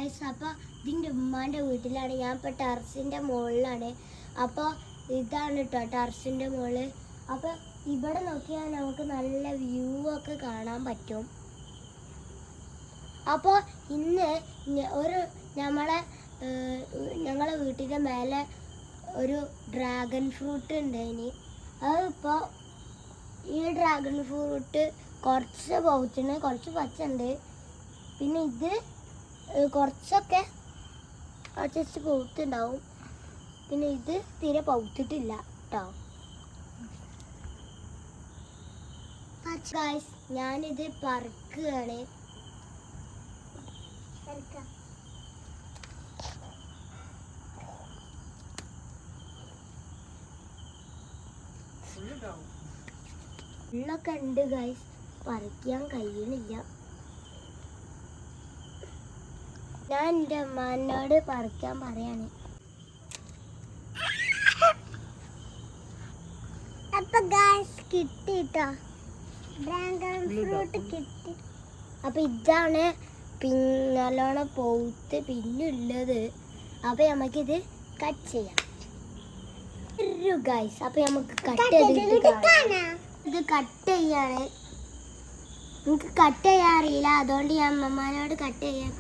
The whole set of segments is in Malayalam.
ഗായ്സ്, അപ്പോൾ ഇതിൻ്റെ ഉമ്മാൻ്റെ വീട്ടിലാണ്. ഞാൻ ഇപ്പോൾ ടെറസിൻ്റെ മുകളിലാണ്. അപ്പോൾ ഇതാണ് കേട്ടോ ടെറസിൻ്റെ മുകളിൽ. അപ്പോൾ ഇവിടെ നോക്കിയാൽ നമുക്ക് നല്ല വ്യൂ ഒക്കെ കാണാൻ പറ്റും. അപ്പോൾ ഇന്ന് ഞങ്ങളെ വീട്ടിൻ്റെ മേലെ ഒരു ഡ്രാഗൺ ഫ്രൂട്ട് ഉണ്ടായിനി. അതിപ്പോൾ ഈ ഡ്രാഗൺ ഫ്രൂട്ട് കുറച്ച് പൗച്ചുണ്ട്, കുറച്ച് പച്ചുണ്ട്. പിന്നെ ഇത് കുറച്ചൊക്കെ ജസ്റ്റ് പൗത്തുണ്ടാവും. പിന്നെ ഇത് തീരെ പൗത്തിട്ടില്ല കേട്ടോ. ഗായ്സ്, ഞാനിത് പറിക്കുകയാണ്. ഉള്ളൊക്കെ ഉണ്ട് ഗായ്സ്, പറിക്കാൻ കഴിയണില്ല. ഞാൻ എൻ്റെ അമ്മാനോട് പറിക്കാൻ പറയാണ്. അപ്പൊ ഗായ്സ് കിട്ടിട്ടോ, ഡ്രാഗൺ ഫ്രൂട്ട് കിട്ടി. അപ്പൊ ഇതാണ് നല്ലോണം പൗത്ത് പിന്നുള്ളത്. അപ്പൊ നമുക്കിത് കട്ട് ചെയ്യാം ഗായ്സ്. അപ്പൊ നമുക്ക് കട്ട് ഇത് കട്ട് ചെയ്യാണ്. എനിക്ക് കട്ട് ചെയ്യാൻ അറിയില്ല, അതുകൊണ്ട് ഞാൻ അമ്മമാരോട് കട്ട് ചെയ്യാൻ.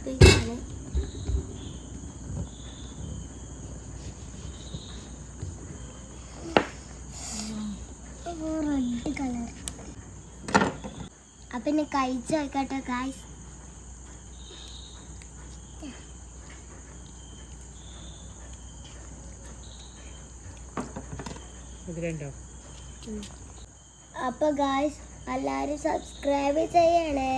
Red colour. അപ്പൊ ഇനി കഴിച്ചു നോക്കട്ടെ ഗായ്സ്. അപ്പൊ ഗായ്സ്, എല്ലാവരും സബ്സ്ക്രൈബ് ചെയ്യണേ.